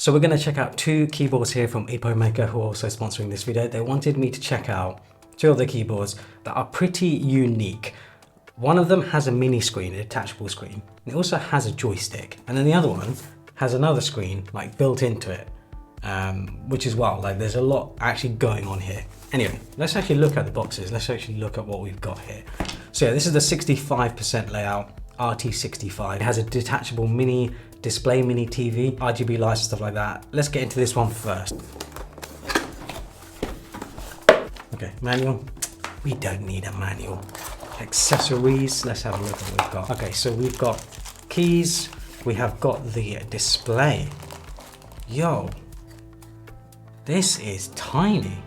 So we're going to check out two keyboards here from Epomaker, who are also sponsoring this video. They wanted me to check out two of the keyboards that are pretty unique. One of them has a mini screen, a detachable screen. It also has a joystick, and then the other one has another screen like built into it, which is wild. Like there's a lot actually going on here. Anyway, let's actually look at the boxes. Let's actually look at what we've got here. So yeah, this is the 65% layout RT65. It has a detachable mini display, mini TV, RGB lights and stuff like that. Let's get into this one first. Okay, manual. We don't need a manual. Accessories, let's have a look at what we've got. Okay, so we've got keys, we have got the display. Yo, this is tiny.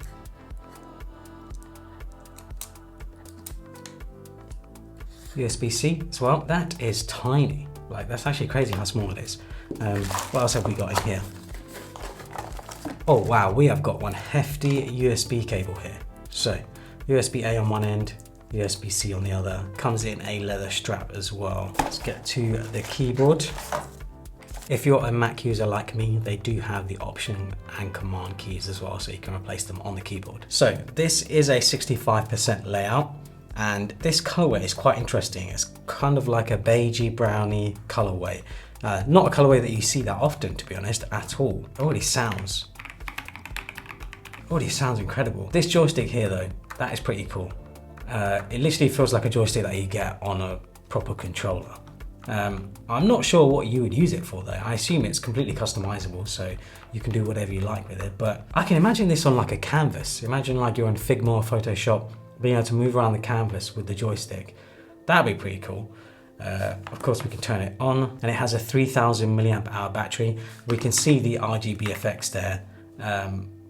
USB-C as well, that is tiny. Like that's actually crazy how small it is. What else have we got in here? Oh wow, we have got one hefty USB cable here. So USB-A on one end, USB-C on the other. Comes in a leather strap as well. Let's get to the keyboard. If you're a Mac user like me, they do have the option and command keys as well, so you can replace them on the keyboard. So this is a 65% layout, and this colorway is quite interesting. It's kind of like a beigey browny colorway. Not a colorway that you see that often, to be honest, at all. It already sounds incredible. This joystick here though, that is pretty cool. It literally feels like a joystick that you get on a proper controller. I'm not sure what you would use it for though. I assume it's completely customizable, so you can do whatever you like with it. But I can imagine this on like a canvas. Imagine like you're in Figma or Photoshop, being able to move around the canvas with the joystick. That'd be pretty cool. Of course we can turn it on, and it has a 3000 milliamp hour battery. We can see the RGB effects there.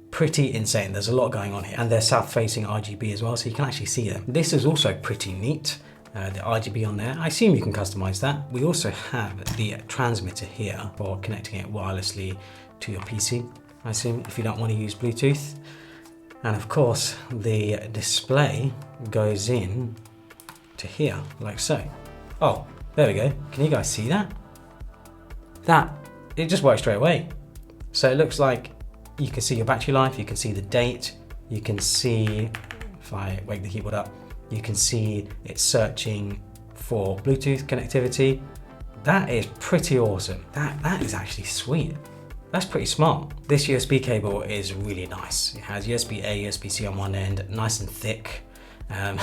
Pretty insane. There's a lot going on here, and they're south facing RGB as well, so you can actually see them. This is also pretty neat. The RGB on there, I assume you can customize that. We also have the transmitter here for connecting it wirelessly to your PC, I assume, if you don't want to use Bluetooth. And of course, the display goes in to here, like so. Oh, there we go. Can you guys see that? It just works straight away. So it looks like you can see your battery life, you can see the date, you can see, if I wake the keyboard up, you can see it's searching for Bluetooth connectivity. That is pretty awesome. That is actually sweet. That's pretty smart. This USB cable is really nice. It has USB-A, USB-C on one end, nice and thick. And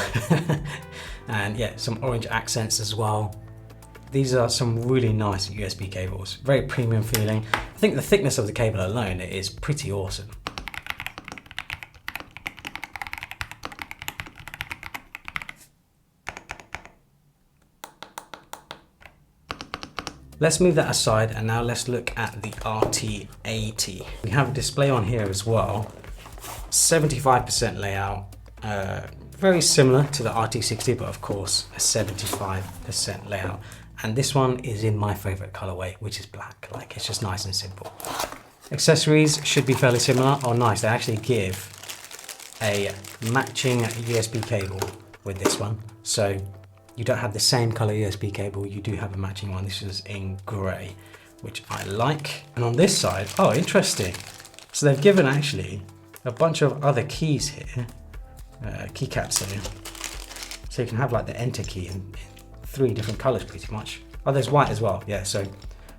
yeah, some orange accents as well. These are some really nice USB cables. Very premium feeling. I think the thickness of the cable alone is pretty awesome. Let's move that aside, and now let's look at the RT80. We have a display on here as well. 75% layout. Very similar to the RT60, but of course a 75% layout. And this one is in my favorite colorway, which is black. Like, it's just nice and simple. Accessories should be fairly similar. Oh nice, they actually give a matching USB cable with this one. So you don't have the same color USB cable, you do have a matching one. This is in gray, which I like. And on this side, oh interesting. So they've given actually a bunch of other keys here, keycaps here. So you can have like the enter key in 3 different colors pretty much. Oh, there's white as well, yeah, so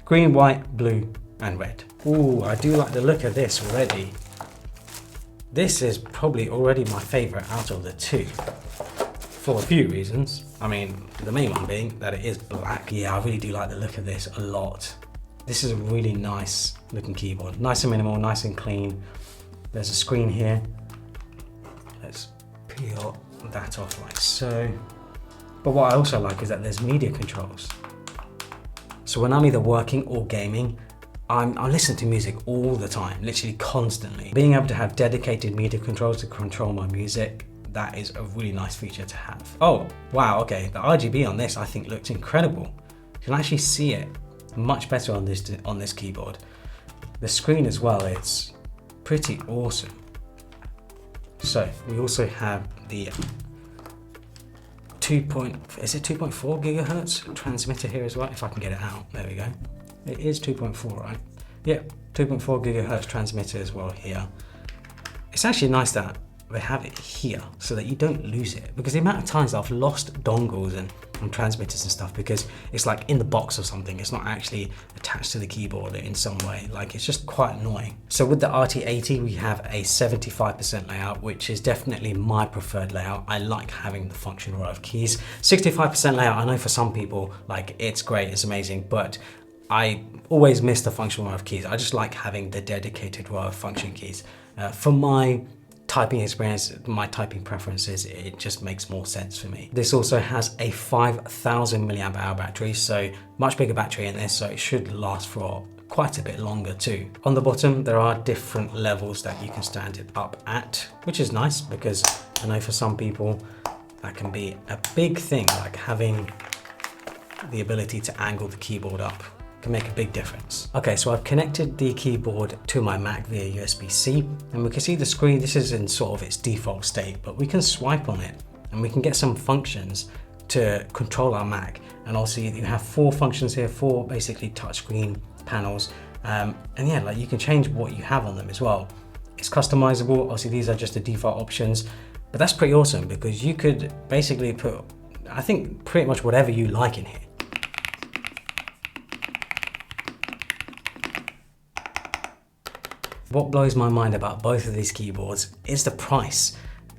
green, white, blue, and red. Ooh, I do like the look of this already. This is probably already my favorite out of the two, for a few reasons. I mean, the main one being that it is black. Yeah, I really do like the look of this a lot. This is a really nice looking keyboard. Nice and minimal, nice and clean. There's a screen here. Let's peel that off like so. But what I also like is that there's media controls. So when I'm either working or gaming, I'm listening to music all the time, literally constantly. Being able to have dedicated media controls to control my music, that is a really nice feature to have. Oh, wow, okay. The RGB on this I think looks incredible. You can actually see it much better on this keyboard. The screen as well, it's pretty awesome. So we also have the 2.4 gigahertz transmitter here as well, if I can get it out. There we go. It is 2.4, right? Yeah, 2.4 gigahertz transmitter as well here. It's actually nice that they have it here so that you don't lose it, because the amount of times I've lost dongles and transmitters and stuff because it's like in the box or something, it's not actually attached to the keyboard in some way, like it's just quite annoying. So with the RT80 we have a 75% layout, which is definitely my preferred layout. I like having the functional row of keys. 65% layout, I know for some people like it's great, it's amazing, but I always miss the functional row of keys. I just like having the dedicated row of function keys. For my typing experience, my typing preferences, it just makes more sense for me. This also has a 5,000 milliamp hour battery, so much bigger battery in this, so it should last for quite a bit longer too. On the bottom, there are different levels that you can stand it up at, which is nice because I know for some people that can be a big thing, like having the ability to angle the keyboard up can make a big difference. Okay, so I've connected the keyboard to my Mac via USB-C, and we can see the screen. This is in sort of its default state, but we can swipe on it and we can get some functions to control our Mac. And also you have 4 functions here, 4 basically touchscreen panels. And yeah, like you can change what you have on them as well. It's customizable. Obviously these are just the default options, but that's pretty awesome because you could basically put, I think, pretty much whatever you like in here. What blows my mind about both of these keyboards is the price.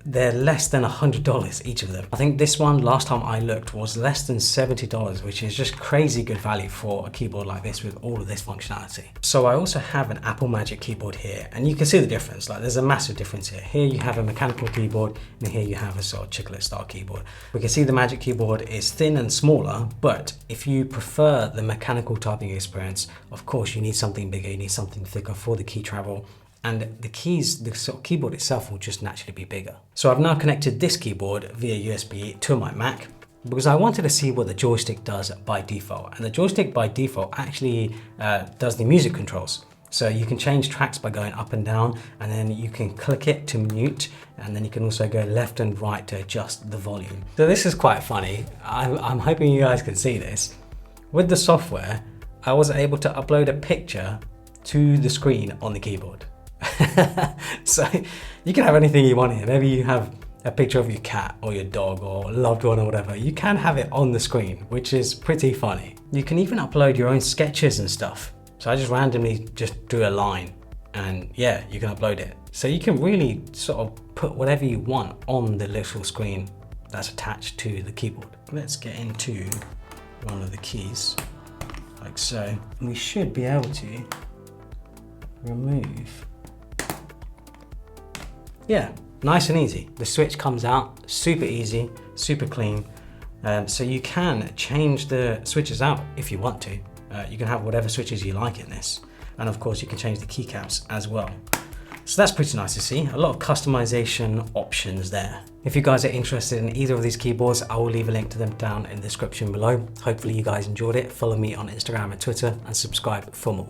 They're less than $100 each of them. I think this one, last time I looked, was less than $70, which is just crazy good value for a keyboard like this with all of this functionality. So I also have an Apple Magic keyboard here, and you can see the difference. Like there's a massive difference here. Here you have a mechanical keyboard, and here you have a sort of chiclet style keyboard. We can see the Magic keyboard is thin and smaller, but if you prefer the mechanical typing experience, of course you need something bigger, you need something thicker for the key travel. And the keys, the sort of keyboard itself will just naturally be bigger. So I've now connected this keyboard via USB to my Mac because I wanted to see what the joystick does by default. And the joystick by default actually does the music controls. So you can change tracks by going up and down, and then you can click it to mute, and then you can also go left and right to adjust the volume. So this is quite funny. I'm hoping you guys can see this. With the software, I was able to upload a picture to the screen on the keyboard. So you can have anything you want here. Maybe you have a picture of your cat or your dog or loved one or whatever. You can have it on the screen, which is pretty funny. You can even upload your own sketches and stuff. So I just randomly just drew a line, and yeah, you can upload it. So you can really sort of put whatever you want on the little screen that's attached to the keyboard. Let's get into one of the keys, like so. And we should be able to remove. Yeah, nice and easy. The switch comes out, super easy, super clean. So you can change the switches out if you want to. You can have whatever switches you like in this. And of course you can change the keycaps as well. So that's pretty nice to see. A lot of customization options there. If you guys are interested in either of these keyboards, I will leave a link to them down in the description below. Hopefully you guys enjoyed it. Follow me on Instagram and Twitter and subscribe for more.